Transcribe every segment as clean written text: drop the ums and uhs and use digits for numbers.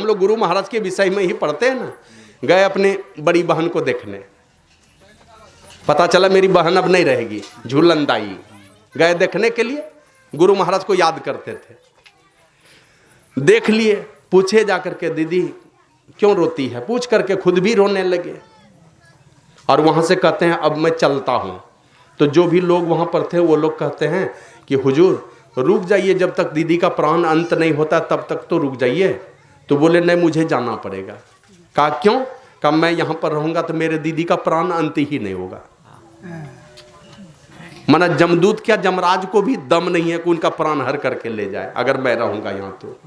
हम लोग गुरु महाराज के विषय में ही पढ़ते हैं ना। गए अपने बड़ी बहन को देखने, पता चला मेरी बहन अब नहीं रहेगी, झूलनदाई। गए देखने के लिए, गुरु महाराज को याद करते थे। देख लिए, पूछे जाकर के दीदी क्यों रोती है, पूछ करके खुद भी रोने लगे। और वहां से कहते हैं अब मैं चलता हूं। तो जो भी लोग वहां पर थे वो लोग कहते हैं कि हुजूर रुक जाइए, जब तक दीदी का प्राण अंत नहीं होता तब तक तो रुक जाइए। तो बोले नहीं मुझे जाना पड़ेगा। कहा क्यों? कहा मैं यहां पर रहूंगा तो मेरे दीदी का प्राण अंत ही नहीं होगा। माना जमदूत क्या जमराज को भी दम नहीं है कि उनका प्राण हर करके ले जाए अगर मैं रहूंगा यहां तो।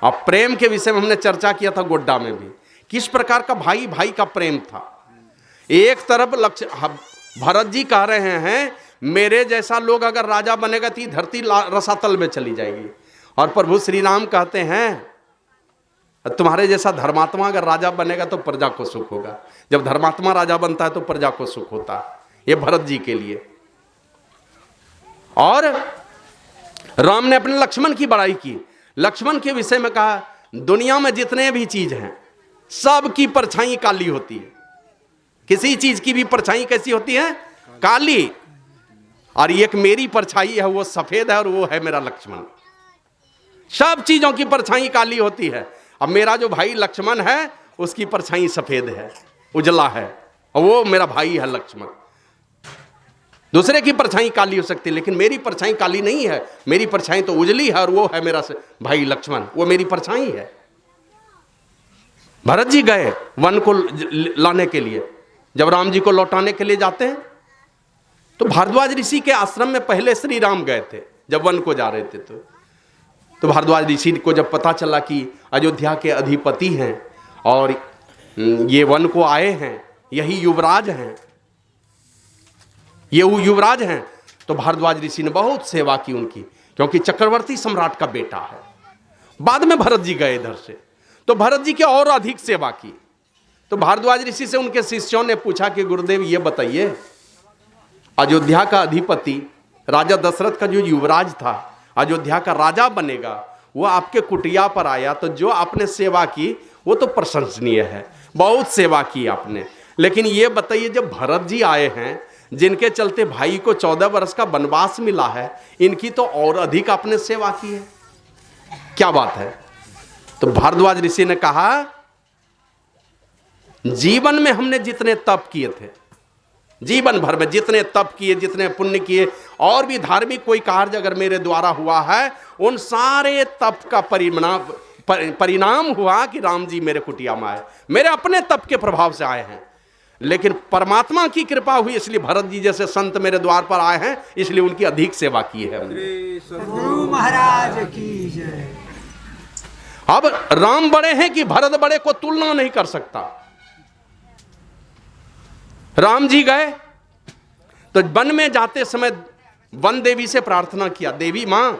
अब प्रेम के विषय में हमने चर्चा किया था गोड्डा में भी, किस प्रकार का भाई भाई का प्रेम था। एक तरफ लक्ष्य भरत जी कह रहे हैं मेरे जैसा लोग अगर राजा बनेगा तो धरती रसातल में चली जाएगी। और प्रभु श्री राम कहते हैं तुम्हारे जैसा धर्मात्मा अगर राजा बनेगा तो प्रजा को सुख होगा। जब धर्मात्मा राजा बनता है तो प्रजा को सुख होता है। ये भरत जी के लिए। और राम ने अपने लक्ष्मण की बड़ाई की। लक्ष्मण के विषय में कहा दुनिया में जितने भी चीज हैं सब की परछाई काली होती है। किसी चीज की भी परछाई कैसी होती है? काली। और एक मेरी परछाई है वो सफेद है और वो है मेरा लक्ष्मण। सब चीजों की परछाई काली होती है। अब मेरा जो भाई लक्ष्मण है उसकी परछाई सफेद है, उजला है, और वो मेरा भाई है लक्ष्मण। दूसरे की परछाई काली हो सकती है लेकिन मेरी परछाई काली नहीं है। मेरी परछाई तो उजली है और वो है मेरा भाई लक्ष्मण, वो मेरी परछाई है। भरत जी गए वन को लाने के लिए। जब राम जी को लौटाने के लिए जाते हैं तो भारद्वाज ऋषि के आश्रम में पहले श्री राम गए थे। जब वन को जा रहे थे तो भारद्वाज ऋषि को जब पता चला कि अयोध्या के अधिपति हैं और ये वन को आए हैं, यही युवराज हैं, ये युवराज हैं, तो भारद्वाज ऋषि ने बहुत सेवा की उनकी, क्योंकि चक्रवर्ती सम्राट का बेटा है। बाद में भरत जी गए इधर से तो भरत जी की और अधिक सेवा की। तो भारद्वाज ऋषि से उनके शिष्यों ने पूछा कि गुरुदेव ये बताइए अयोध्या का अधिपति राजा दशरथ का जो युवराज था अयोध्या का राजा बनेगा, वो आपके कुटिया पर आया तो जो आपने सेवा की वो तो प्रशंसनीय है, बहुत सेवा की आपने। लेकिन ये बताइए जब भरत जी आए हैं जिनके चलते भाई को 14 वर्ष का वनवास मिला है, इनकी तो और अधिक आपने सेवा की है, क्या बात है? तो भारद्वाज ऋषि ने कहा जीवन में हमने जितने तप किए थे, जीवन भर में जितने तप किए, जितने पुण्य किए, और भी धार्मिक कोई कार्य अगर मेरे द्वारा हुआ है, उन सारे तप का परिणाम हुआ कि राम जी मेरे कुटिया में आए। मेरे अपने तप के प्रभाव से आए हैं, लेकिन परमात्मा की कृपा हुई इसलिए भरत जी जैसे संत मेरे द्वार पर आए हैं, इसलिए उनकी अधिक सेवा की है। गुरु महाराज की जय। अब राम बड़े हैं कि भरत बड़े को तुलना नहीं कर सकता। राम जी गए तो वन में जाते समय वन देवी से प्रार्थना किया, देवी मां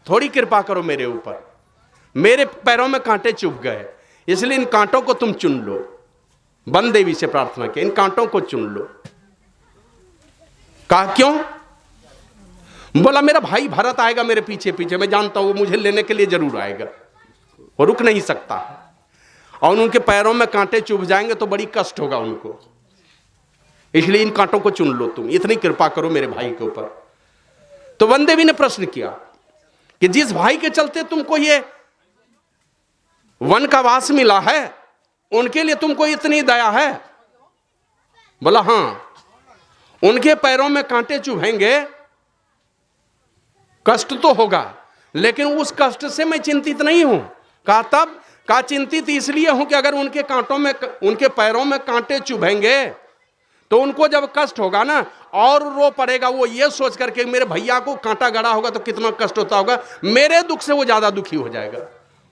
थोड़ी कृपा करो मेरे ऊपर, मेरे पैरों में कांटे चुभ गए, इसलिए इन कांटों को तुम चुन लो। वन देवी से प्रार्थना किया इन कांटों को चुन लो। कहा क्यों? बोला मेरा भाई भरत आएगा मेरे पीछे पीछे, मैं जानता हूं वो मुझे लेने के लिए जरूर आएगा, वो रुक नहीं सकता, और उनके पैरों में कांटे चुभ जाएंगे तो बड़ी कष्ट होगा उनको, इसलिए इन कांटों को चुन लो, तुम इतनी कृपा करो मेरे भाई के ऊपर। तो वन देवी ने प्रश्न किया कि जिस भाई के चलते तुमको ये वन का वास मिला है उनके लिए तुमको इतनी दया है? बोला हां, उनके पैरों में कांटे चुभेंगे, कष्ट तो होगा, लेकिन उस कष्ट से मैं चिंतित नहीं हूं। कहा तब? कहा चिंतित इसलिए हूं कि अगर उनके कांटों में, उनके पैरों में कांटे चुभेंगे तो उनको जब कष्ट होगा ना और रो पड़ेगा, वो ये सोच करके मेरे भैया को कांटा गड़ा होगा तो कितना कष्ट होता होगा, मेरे दुख से वो ज्यादा दुखी हो जाएगा।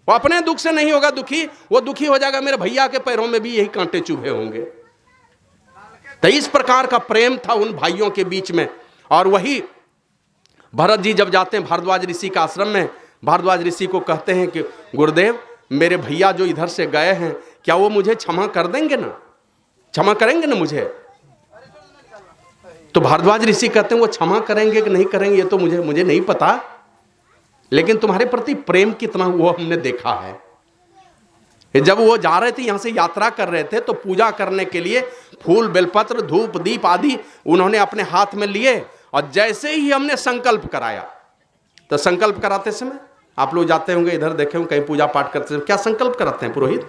वो अपने दुख से नहीं होगा दुखी, वो दुखी हो जाएगा मेरे भैया के पैरों में भी यही कांटे चुभे होंगे। तो इस प्रकार का प्रेम था उन भाइयों के बीच में। और वही भरत जी जब जाते हैं भारद्वाज ऋषि का आश्रम में, भारद्वाज ऋषि को कहते हैं कि गुरुदेव मेरे भैया जो इधर से गए हैं क्या वो मुझे क्षमा कर देंगे ना, क्षमा करेंगे ना मुझे? तो भारद्वाज ऋषि कहते हैं वो क्षमा करेंगे कि नहीं करेंगे ये तो मुझे नहीं पता, लेकिन तुम्हारे प्रति प्रेम कितना वो हमने देखा है। जब वो जा रहे थे, यहां से यात्रा कर रहे थे, तो पूजा करने के लिए फूल, बेलपत्र, धूप, दीप आदि उन्होंने अपने हाथ में लिए, और जैसे ही हमने संकल्प कराया, तो संकल्प कराते समय आप लोग जाते होंगे इधर देखे होंगे कहीं पूजा पाठ करते समय क्या संकल्प कराते हैं पुरोहित?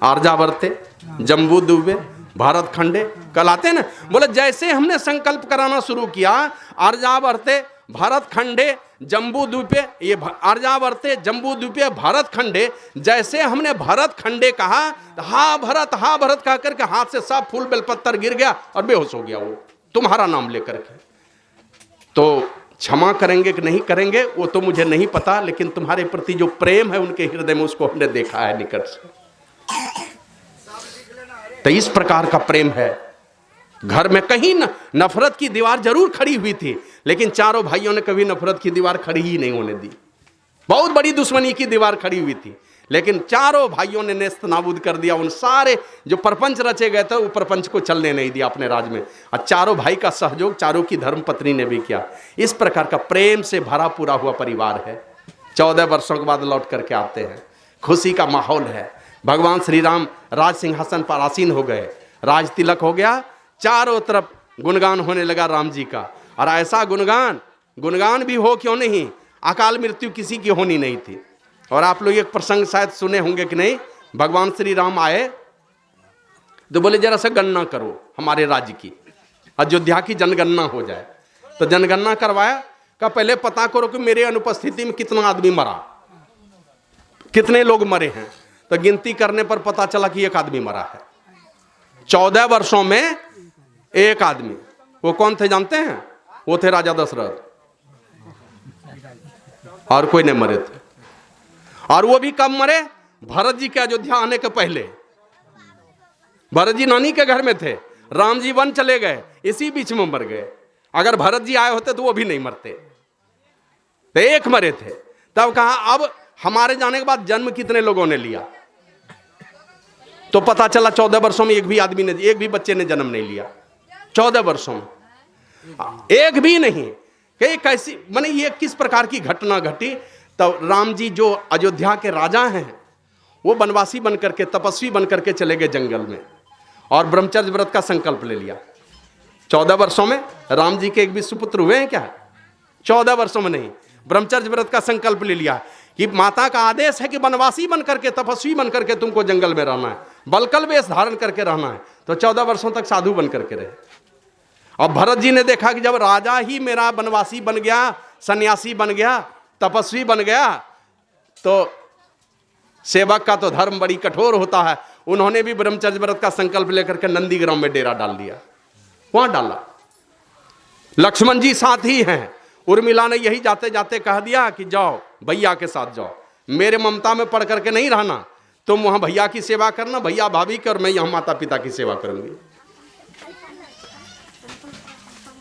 आर्यावर्ते, जम्बू द्वीपे, भारत खंडे, कल आते हैं ना, बोले जैसे हमने संकल्प कराना शुरू किया, आर्यावर्ते, भारत खंडे, जम्बू द्वीपे, ये आर्यावर्ते, जम्बू द्वीपे, भारत खंडे, जैसे हमने भारत खंडे कहा, हा भरत कह करके हाथ से सब फूल बेलपत्तर गिर गया और बेहोश हो गया वो तुम्हारा नाम लेकर के। तो क्षमा करेंगे कि नहीं करेंगे वो तो मुझे नहीं पता, लेकिन तुम्हारे प्रति जो प्रेम है उनके हृदय में, उसको हमने देखा है निकट से। तो इस प्रकार का प्रेम है। घर में कहीं नफरत की दीवार जरूर खड़ी हुई थी, लेकिन चारों भाइयों ने कभी नफरत की दीवार खड़ी ही नहीं होने दी। बहुत बड़ी दुश्मनी की दीवार खड़ी हुई थी, लेकिन चारों भाइयों ने नेस्त नाबूद कर दिया। उन सारे जो प्रपंच रचे गए थे वो प्रपंच को चलने नहीं दिया अपने राज में, और चारों भाई का सहयोग चारों की धर्मपत्नी ने भी किया। इस प्रकार का प्रेम से भरा पूरा हुआ परिवार है। 14 वर्षों के बाद लौट करके आते हैं, खुशी का माहौल है। भगवान श्री राम राज सिंहासन पर आसीन हो गए, राज तिलक हो गया, चारों तरफ गुणगान होने लगा राम जी का। और ऐसा गुणगान भी हो क्यों नहीं, अकाल मृत्यु किसी की होनी नहीं थी। और आप लोग एक प्रसंग शायद सुने होंगे कि नहीं, भगवान श्री राम आए तो बोले जरा सा गणना करो हमारे राज्य की, अयोध्या की जनगणना हो जाए। तो जनगणना करवाया, का पहले पता करो कि मेरे अनुपस्थिति में कितना आदमी मरा, कितने लोग मरे हैं। तो गिनती करने पर पता चला कि एक आदमी मरा है 14 वर्षों में, एक आदमी। वो कौन थे जानते हैं? वो थे राजा दशरथ, और कोई नहीं मरे थे। और वो भी कब मरे? भरत जी के अयोध्या आने के पहले। भरत जी नानी के घर में थे, राम जी वन चले गए, इसी बीच में मर गए। अगर भरत जी आए होते तो वो भी नहीं मरते, तो एक मरे थे। तब कहा अब हमारे जाने के बाद जन्म कितने लोगों ने लिया, तो पता चला 14 वर्षों में एक भी बच्चे ने जन्म नहीं लिया। 14 वर्षों में एक भी नहीं। कि कैसी माने ये किस प्रकार की घटना घटी? तो राम जी जो अयोध्या के राजा हैं, वो वनवासी बनकर के, तपस्वी बनकर के चले गए जंगल में, और ब्रह्मचर्य व्रत का संकल्प ले लिया। 14 वर्षों में राम जी के एक भी सुपुत्र हुए हैं क्या? 14 वर्षों में नहीं, ब्रह्मचर्य व्रत का संकल्प ले लिया कि माता का आदेश है कि वनवासी बनकर के, तपस्वी बनकर के तुमको जंगल में रहना है, बलकल वेश धारण करके रहना है। तो 14 वर्षों तक साधु बनकर के रहे। और भरत जी ने देखा कि जब राजा ही मेरा वनवासी बन गया, सन्यासी बन गया, तपस्वी बन गया, तो सेवक का तो धर्म बड़ी कठोर होता है। उन्होंने भी ब्रह्मचर्य व्रत का संकल्प लेकर के नंदीग्राम में डेरा डाल दिया, वहां डाला। लक्ष्मण जी साथ ही हैं। उर्मिला ने यही जाते जाते कह दिया कि जाओ भैया के साथ जाओ, मेरे ममता में पड़ करके नहीं रहना, तुम वहां भैया की सेवा करना, भैया भाभी की, और मैं यहां माता पिता की सेवा करूंगी।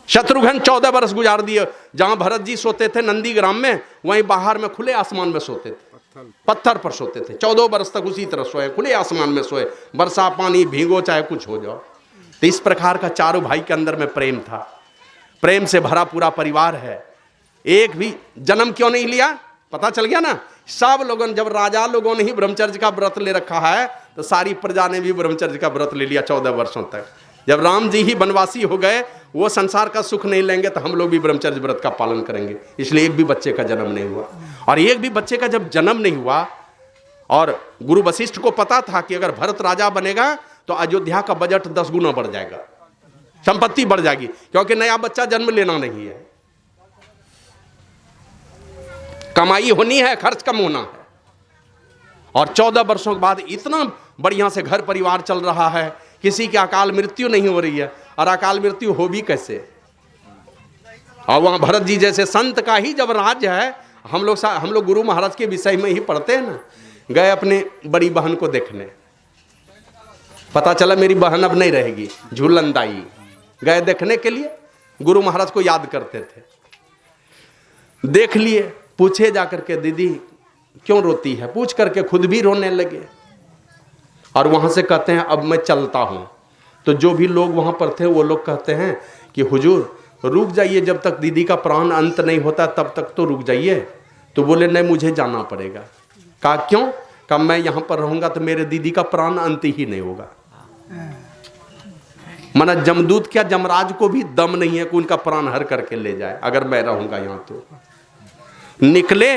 शत्रुघ्न 14 वर्ष गुजार दिए। जहां भरत जी सोते थे नंदीग्राम में, वहीं बाहर में खुले आसमान में सोते थे, पत्थर पर सोते थे। 14 वर्ष तक उसी तरह सोए, खुले आसमान में सोए, बरसा पानी भीगो चाहे कुछ हो जाओ। तो इस प्रकार का चारों भाई के अंदर में प्रेम था, प्रेम से भरा पूरा परिवार है। एक भी जन्म क्यों नहीं लिया, पता चल गया ना। सब लोगों ने, जब राजा लोगों ने ही ब्रह्मचर्य का व्रत ले रखा है, तो सारी प्रजा ने भी ब्रह्मचर्य का व्रत ले लिया 14 वर्षों तक। जब राम जी ही वनवासी हो गए, वो संसार का सुख नहीं लेंगे, तो हम लोग भी ब्रह्मचर्य व्रत का पालन करेंगे। इसलिए एक भी बच्चे का जन्म नहीं हुआ। और एक भी बच्चे का जब जन्म नहीं हुआ, और गुरु वशिष्ठ को पता था कि अगर भरत राजा बनेगा तो अयोध्या का बजट 10 गुना बढ़ जाएगा, संपत्ति बढ़ जाएगी, क्योंकि नया बच्चा जन्म लेना नहीं है, कमाई होनी है, खर्च कम होना है। और 14 वर्षों के बाद इतना बढ़िया से घर परिवार चल रहा है, किसी की अकाल मृत्यु नहीं हो रही है। और अकाल मृत्यु हो भी कैसे? और वहां भरत जी जैसे संत का ही जब राज्य है, हम लोग गुरु महाराज के विषय में ही पढ़ते हैं ना। गए अपने बड़ी बहन को देखने, पता चला मेरी बहन अब नहीं रहेगी, झूलनदाई। गए देखने के लिए, गुरु महाराज को याद करते थे, देख लिए, पूछे जाकर के दीदी क्यों रोती है, पूछ करके खुद भी रोने लगे। और वहां से कहते हैं अब मैं चलता हूं। तो जो भी लोग वहां पर थे वो लोग कहते हैं कि हुजूर रुक जाइए, जब तक दीदी का प्राण अंत नहीं होता तब तक तो रुक जाइए। तो बोले नहीं, मुझे जाना पड़ेगा। कहा क्यों? कहा मैं यहाँ पर रहूँगा तो मेरे दीदी का प्राण अंत ही नहीं होगा। माना जमदूत क्या, जमराज को भी दम नहीं है कि उनका प्राण हर करके ले जाए अगर मैं रहूँगा यहाँ। तो निकले,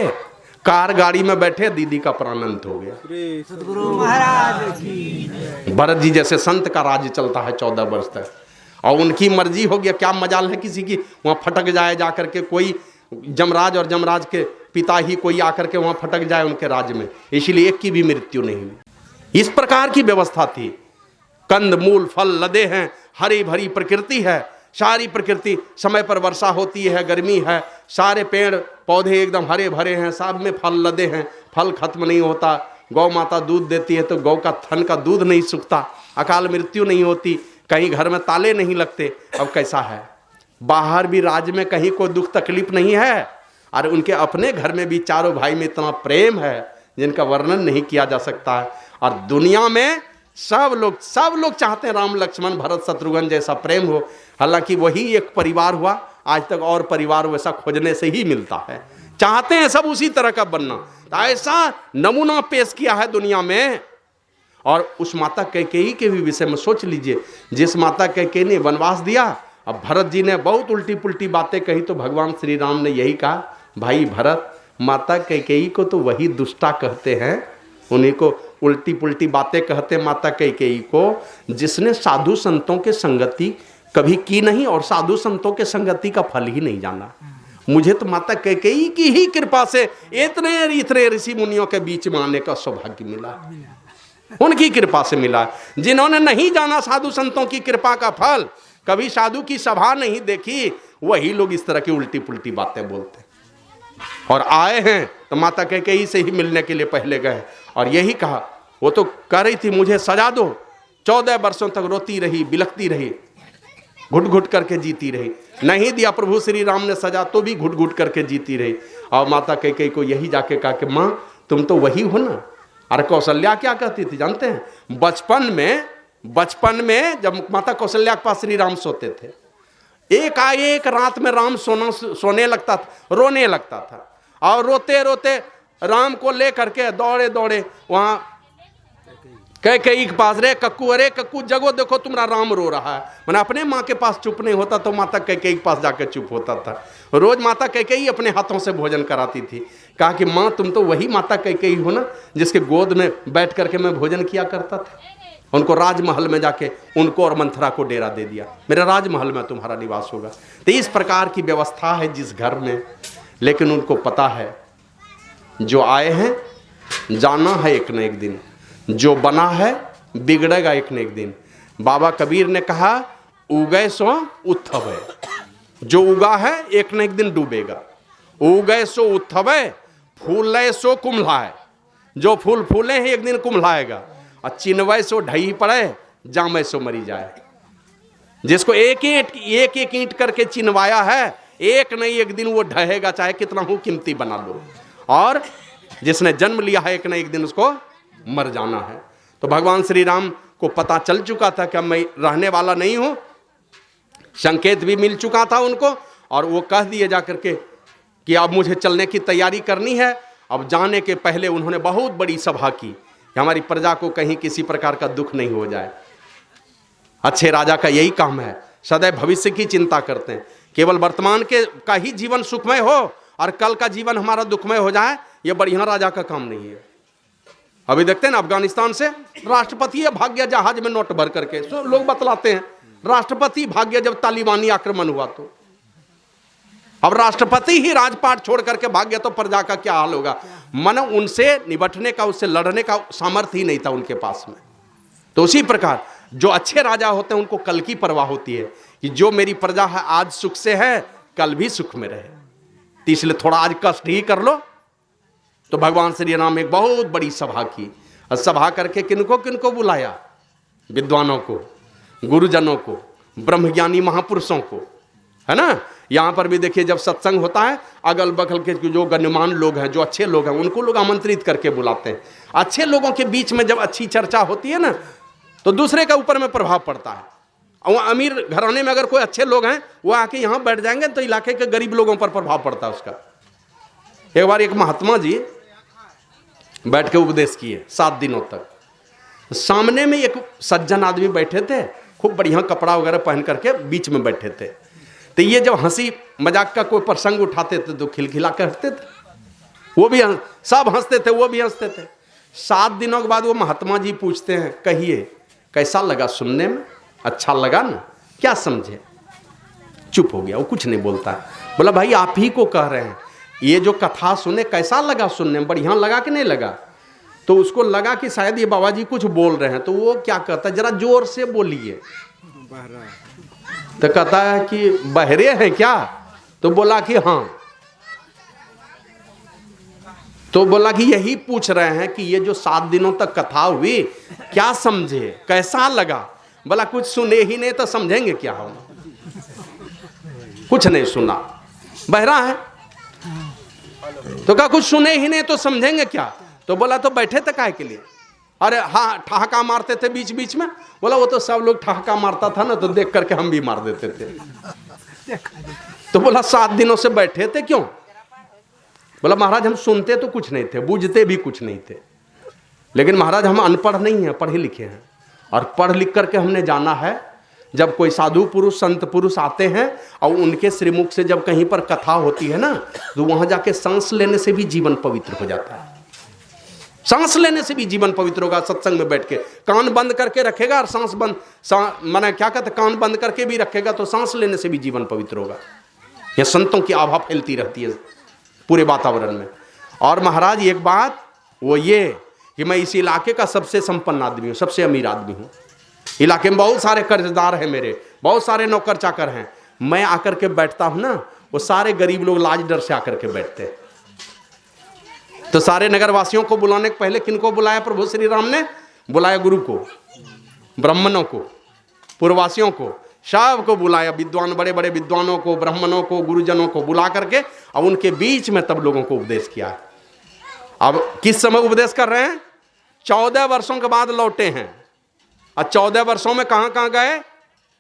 कार गाड़ी में बैठे, दीदी का प्राण अंत हो गया। सतगुरु महाराज की। भरत जी जैसे संत का राज्य चलता है 14 वर्ष तक, और उनकी मर्जी हो गया। क्या मजाल है किसी की वहाँ फटक जाए जा करके, कोई जमराज और जमराज के पिता ही कोई आकर के वहाँ फटक जाए उनके राज्य में, इसलिए एक की भी मृत्यु नहीं हुई। इस प्रकार की व्यवस्था थी। कंद मूल फल लदे हैं, हरी भरी प्रकृति है, सारी प्रकृति, समय पर वर्षा होती है, गर्मी है, सारे पेड़ पौधे एकदम हरे भरे हैं, सब में फल लदे हैं, फल खत्म नहीं होता। गौ माता दूध देती है तो गौ का थन का दूध नहीं सूखता, अकाल मृत्यु नहीं होती, कहीं घर में ताले नहीं लगते। अब कैसा है, बाहर भी राज्य में कहीं कोई दुख तकलीफ नहीं है, और उनके अपने घर में भी चारों भाई में इतना प्रेम है जिनका वर्णन नहीं किया जा सकता है। और दुनिया में सब लोग चाहते हैं राम लक्ष्मण भरत शत्रुघ्न जैसा प्रेम हो। हालांकि वही एक परिवार हुआ, आज तक और परिवार वैसा खोजने से ही मिलता है। चाहते हैं सब उसी तरह का बनना। तो ऐसा नमूना पेश किया है दुनिया में। और उस माता कैकेयी के भी विषय में सोच लीजिए, जिस माता कैकेयी ने वनवास दिया, अब भरत जी ने बहुत उल्टी पुल्टी बातें कही तो भगवान श्री राम ने यही कहा, भाई भरत, माता कैकेयी को तो वही दुष्टा कहते हैं, उन्हीं को उल्टी पुल्टी बातें कहते माता कैकेयी को, जिसने साधु संतों के संगति कभी की नहीं और साधु संतों के संगति का फल ही नहीं जाना। मुझे तो माता कैकेयी की ही कृपा से इतने ऋषि मुनियों के बीच में आने का सौभाग्य मिला, उनकी कृपा से मिला। जिन्होंने नहीं जाना साधु संतों की कृपा का फल, कभी साधु की सभा नहीं देखी, वही लोग इस तरह की उल्टी पुल्टी बातें बोलते। और आए हैं तो माता कैकेयी से ही मिलने के लिए पहले गए और यही कहा, वो तो कह रही थी मुझे सजा दो, 14 वर्षों तक रोती रही, बिलखती रही, घुट घुट करके जीती रही। नहीं दिया प्रभु श्री राम ने सजा तो भी घुट घुट करके जीती रही। और माता कैकेयी को यही जाके कहा कि माँ तुम तो वही हो ना। अरे कौशल्या क्या कहती थी जानते हैं, बचपन में जब माता कौशल्या के पास श्री राम सोते थे, एक रात में राम सोने लगता था, रोने लगता था, और रोते रोते राम को ले करके दौड़े दौड़े वहां कैकेयी के पास, रे कक्कू, अरे कक्कू जगो, देखो तुम्हारा राम रो रहा है। मैंने अपने माँ के पास चुप नहीं होता तो माता कैकेयी के पास जाकर चुप होता था। रोज माता कैकेयी अपने हाथों से भोजन कराती थी। कहा कि माँ तुम तो वही माता कैकेयी हो ना जिसके गोद में बैठ करके मैं भोजन किया करता था। उनको राजमहल में जाके उनको और मंथरा को डेरा दे दिया, मेरे राजमहल में तुम्हारा निवास होगा। तो इस प्रकार की व्यवस्था है जिस घर में, लेकिन उनको पता है जो आए हैं जाना है एक न एक दिन, जो बना है बिगड़ेगा एक न एक दिन। बाबा कबीर ने कहा उगए सो उत्थवे, जो उगा है एक न एक दिन डूबेगा। उगए सो उत्थवे, फूले सो कुम्हलाए, जो फूल फूले हैं एक दिन कुम्हलाएगा। और चिनवै सो ढही पड़े, जामे सो मरी जाए। जिसको एक एक ईंट करके चिनवाया है, एक नहीं एक दिन वो ढहेगा, चाहे कितना हो कीमती बना लो। और जिसने जन्म लिया है एक न एक दिन उसको मर जाना है। तो भगवान श्री राम को पता चल चुका था कि मैं रहने वाला नहीं हूं, संकेत भी मिल चुका था उनको, और वो कह दिए जाकर के कि अब मुझे चलने की तैयारी करनी है। अब जाने के पहले उन्होंने बहुत बड़ी सभा की कि हमारी प्रजा को कहीं किसी प्रकार का दुख नहीं हो जाए। अच्छे राजा का यही काम है, सदैव भविष्य की चिंता करते हैं। केवल वर्तमान के का ही जीवन सुखमय हो और कल का जीवन हमारा दुखमय हो जाए, ये बढ़िया राजा का काम नहीं है। अभी देखते हैं ना, अफगानिस्तान से राष्ट्रपति भाग्य जहाज में नोट भर करके, सो लोग बतलाते हैं राष्ट्रपति भाग्य जब तालिबानी आक्रमण हुआ तो। अब राष्ट्रपति ही राजपाट छोड़ करके भाग्य तो प्रजा का क्या हाल होगा। मन उनसे निपटने का, उससे लड़ने का सामर्थ्य ही नहीं था उनके पास में। तो उसी प्रकार जो अच्छे राजा होते हैं उनको कल की परवाह होती है कि जो मेरी प्रजा है आज सुख से है, कल भी सुख में रहे, तो इसलिए थोड़ा आज कष्ट ही कर लो। तो भगवान श्री राम एक बहुत बड़ी सभा की, और सभा करके किनको किनको बुलाया, विद्वानों को, गुरुजनों को, ब्रह्मज्ञानी महापुरुषों को, है ना। यहाँ पर भी देखिए जब सत्संग होता है, अगल बगल के जो गण्यमान लोग हैं, जो अच्छे लोग हैं, उनको लोग आमंत्रित करके बुलाते हैं। अच्छे लोगों के बीच में जब अच्छी चर्चा होती है ना, तो दूसरे के ऊपर में प्रभाव पड़ता है। और अमीर घराने में अगर कोई अच्छे लोग हैं वो आके यहाँ बैठ जाएंगे तो इलाके के गरीब लोगों पर प्रभाव पड़ता है उसका। एक बार एक महात्मा जी बैठ के उपदेश किए 7 दिनों तक। सामने में एक सज्जन आदमी बैठे थे, खूब बढ़िया कपड़ा वगैरह पहन करके बीच में बैठे थे। तो ये जब हंसी मजाक का कोई प्रसंग उठाते थे तो खिलखिला के हंसते थे, वो भी सब हंसते थे, वो भी हंसते थे। 7 दिनों के बाद वो महात्मा जी पूछते हैं, कहिए कैसा लगा सुनने में, अच्छा लगा ना, क्या समझे? चुप हो गया, वो कुछ नहीं बोलता। बोला भाई आप ही को कह रहे हैं, ये जो कथा सुने कैसा लगा सुनने में, बढ़िया लगा कि नहीं लगा? तो उसको लगा कि शायद ये बाबा जी कुछ बोल रहे हैं। तो वो क्या कहता है, जरा जोर से बोलिए। तो कहता है कि बहरे हैं क्या? तो बोला कि हाँ। तो बोला कि यही पूछ रहे हैं कि ये जो 7 दिनों तक कथा हुई क्या समझे, कैसा लगा? बोला कुछ सुने ही नहीं तो समझेंगे क्या हम? कुछ नहीं सुना, बहरा है। तो कहा कुछ सुने ही नहीं तो समझेंगे क्या? तो बोला तो बैठे थे काहे के लिए? अरे हाँ ठहाका मारते थे बीच बीच में। बोला वो तो सब लोग ठहाका मारता था ना, तो देख करके हम भी मार देते थे। तो बोला 7 दिनों से बैठे थे क्यों? बोला महाराज हम सुनते तो कुछ नहीं थे, बूझते भी कुछ नहीं थे, लेकिन महाराज हम अनपढ़ नहीं हैं, पढ़े लिखे हैं। और पढ़ लिख करके हमने जाना है, जब कोई साधु पुरुष संत पुरुष आते हैं और उनके श्रीमुख से जब कहीं पर कथा होती है ना, तो वहां जाके सांस लेने से भी जीवन पवित्र हो जाता है। सांस लेने से भी जीवन पवित्र होगा। सत्संग में बैठ के कान बंद करके रखेगा और सांस बंद, माने क्या कहते, कान बंद करके भी रखेगा तो सांस लेने से भी जीवन पवित्र होगा। यह संतों की आभा फैलती रहती है पूरे वातावरण में। और महाराज एक बात वो ये कि मैं इस इलाके का सबसे संपन्न आदमी हूँ, सबसे अमीर आदमी हूँ। इलाके में बहुत सारे कर्जदार हैं मेरे, बहुत सारे नौकर चाकर हैं। मैं आकर के बैठता हूँ ना, वो सारे गरीब लोग लाज डर से आकर के बैठते हैं। तो सारे नगरवासियों को बुलाने के पहले किनको बुलाया प्रभु श्री राम ने? बुलाया गुरु को, ब्राह्मणों को, पूर्ववासियों को, सब को बुलाया, विद्वान बड़े बड़े विद्वानों को, ब्राह्मणों को, गुरुजनों को बुला करके अब उनके बीच में तब लोगों को उपदेश किया। अब किस समय उपदेश कर रहे हैं? 14 वर्षों के बाद लौटे हैं। और 14 वर्षों में कहाँ कहाँ गए?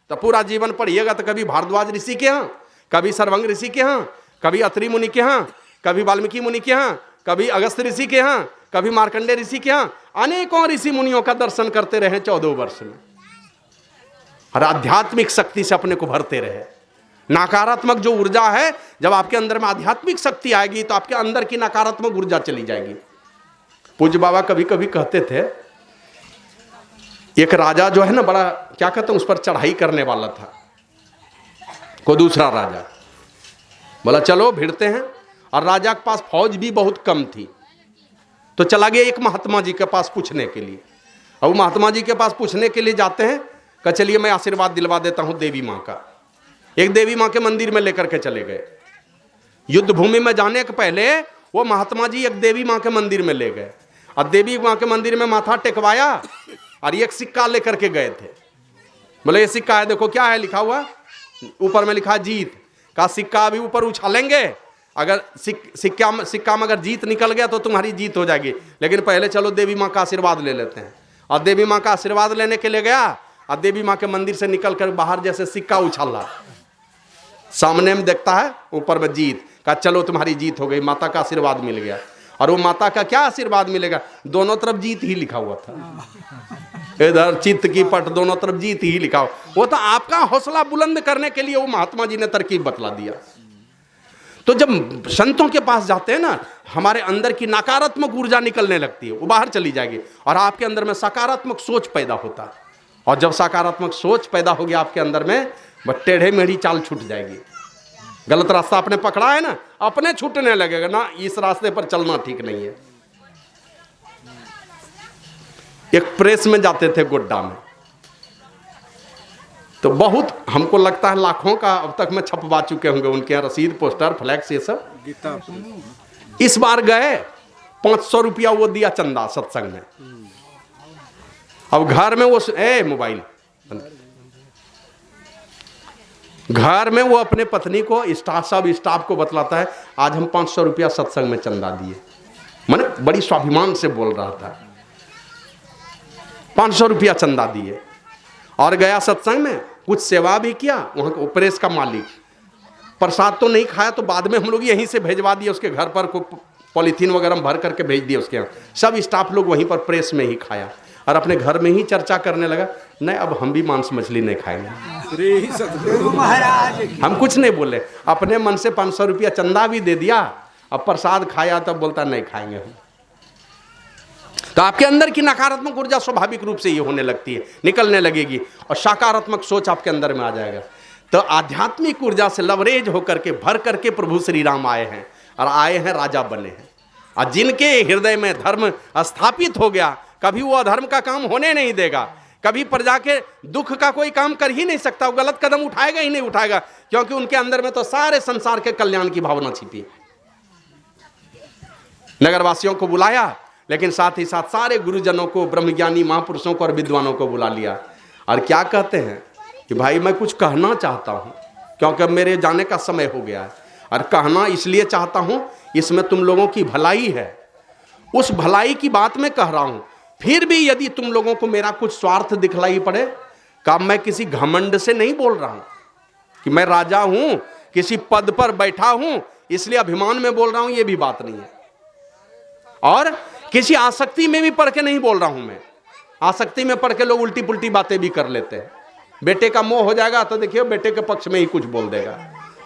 तो पूरा जीवन पढ़िएगा तो कभी भारद्वाज ऋषि के यहाँ, कभी सर्वंग ऋषि के यहाँ, कभी अत्रि मुनि के यहाँ, कभी वाल्मीकि मुनि के यहाँ, कभी अगस्त ऋषि के यहाँ, कभी मार्कंडे ऋषि के यहाँ, अनेकों ऋषि मुनियों का दर्शन करते रहे 14 वर्ष में। और आध्यात्मिक शक्ति से अपने को भरते रहे। नकारात्मक जो ऊर्जा है, जब आपके अंदर में आध्यात्मिक शक्ति आएगी तो आपके अंदर की नकारात्मक ऊर्जा चली जाएगी। पूज्य बाबा कभी कभी कहते थे, एक राजा जो है ना, बड़ा क्या कहते हैं, उस पर चढ़ाई करने वाला था। कोई दूसरा राजा बोला चलो भिड़ते हैं, और राजा के पास फौज भी बहुत कम थी। तो चला गया एक महात्मा जी के पास पूछने के लिए। और वो महात्मा जी के पास पूछने के लिए जाते हैं, कहा चलिए मैं आशीर्वाद दिलवा देता हूं देवी माँ का। एक देवी माँ के मंदिर में लेकर के चले गए। युद्ध भूमि में जाने के पहले वो महात्मा जी एक देवी माँ के मंदिर में ले गए, और देवी माँ के मंदिर में माथा टेकवाया और एक सिक्का लेकर के गए थे। बोले ये सिक्का है, देखो क्या है लिखा हुआ, ऊपर में लिखा जीत। का सिक्का अभी ऊपर उछालेंगे, अगर सिक्का में अगर जीत निकल गया तो तुम्हारी जीत हो जाएगी, लेकिन पहले चलो देवी माँ का आशीर्वाद ले लेते हैं। और देवी माँ का आशीर्वाद लेने के लिए गया, और देवी माँ के मंदिर से निकल कर बाहर जैसे सिक्का उछाला, सामने में देखता है ऊपर में जीत। कहा चलो तुम्हारी जीत हो गई, माता का आशीर्वाद मिल गया। और वो माता का क्या आशीर्वाद मिलेगा, दोनों तरफ जीत ही लिखा हुआ था। इधर चित्त की पट, दोनों तरफ जीत ही लिखा हुआ। वो तो आपका हौसला बुलंद करने के लिए वो महात्मा जी ने तरकीब बतला दिया। तो जब संतों के पास जाते हैं ना, हमारे अंदर की नकारात्मक ऊर्जा निकलने लगती है, वो बाहर चली जाएगी, और आपके अंदर में सकारात्मक सोच पैदा होता है। और जब सकारात्मक सोच पैदा होगी आपके अंदर में, बस टेढ़े मेढ़ी चाल छूट जाएगी। गलत रास्ता आपने पकड़ा है ना, अपने छूटने लगेगा ना, इस रास्ते पर चलना ठीक नहीं है। एक प्रेस में जाते थे गोड्डा में, तो बहुत हमको लगता है लाखों का अब तक में छपवा चुके होंगे उनके यहाँ रसीद, पोस्टर, फ्लैक्स, ये सब। इस बार गए, 500 रुपया वो दिया चंदा सत्संग में। अब घर में वो मोबाइल, घर में वो अपने पत्नी को, स्टाफ को बतलाता है आज हम 500 रुपया सत्संग में चंदा दिए। मैंने बड़ी स्वाभिमान से बोल रहा था, 500 रुपया चंदा दिए। और गया सत्संग में, कुछ सेवा भी किया, वहाँ का प्रेस का मालिक। प्रसाद तो नहीं खाया, तो बाद में हम लोग यहीं से भेजवा दिए उसके घर पर, पॉलीथीन वगैरह भर करके भेज दिए उसके यहाँ। सब स्टाफ लोग वहीं पर प्रेस में ही खाया और अपने घर में ही चर्चा करने लगा, नहीं अब हम भी मांस मछली नहीं खाएंगे। सतगुरु महाराज की। हम कुछ नहीं बोले, अपने मन से 500 रुपया चंदा भी दे दिया। अब प्रसाद खाया तब बोलता नहीं खाएंगे हम। तो आपके अंदर की नकारात्मक ऊर्जा स्वाभाविक रूप से ये होने लगती है, निकलने लगेगी और सकारात्मक सोच आपके अंदर में आ जाएगा। तो आध्यात्मिक ऊर्जा से लवरेज होकर के भर करके प्रभु श्री राम आए हैं और आए हैं राजा बने हैं। और जिनके हृदय में धर्म स्थापित हो गया, कभी वो अधर्म का काम होने नहीं देगा, कभी प्रजा के दुख का कोई काम कर ही नहीं सकता, वो गलत कदम उठाएगा ही नहीं उठाएगा, क्योंकि उनके अंदर में तो सारे संसार के कल्याण की भावना छिपी। नगरवासियों को बुलाया, लेकिन साथ ही साथ सारे गुरुजनों को, ब्रह्मज्ञानी महापुरुषों को और विद्वानों को बुला लिया। और क्या कहते हैं कि भाई मैं कुछ कहना चाहता हूं, क्योंकि अब मेरे जाने का समय हो गया है, और कहना इसलिए चाहता हूं, इसमें तुम लोगों की भलाई है, उस भलाई की बात मैं कह रहा हूं। फिर भी यदि तुम लोगों को मेरा कुछ स्वार्थ दिखलाई पड़े, का मैं किसी घमंड से नहीं बोल रहा हूं कि मैं राजा हूं, किसी पद पर बैठा हूं इसलिए अभिमान में बोल रहा हूं, ये भी बात नहीं है। और किसी आसक्ति में भी पढ़ के नहीं बोल रहा हूं मैं। आसक्ति में पढ़ के लोग उल्टी पुल्टी बातें भी कर लेते हैं। बेटे का मोह हो जाएगा तो देखिए बेटे के पक्ष में ही कुछ बोल देगा।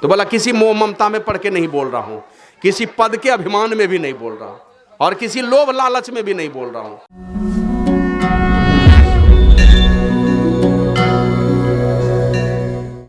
तो बोला किसी मोह ममता में पढ़ के नहीं बोल रहा हूं, किसी पद के अभिमान में भी नहीं बोल रहा हूं, और किसी लोभ लालच में भी नहीं बोल रहा हूं।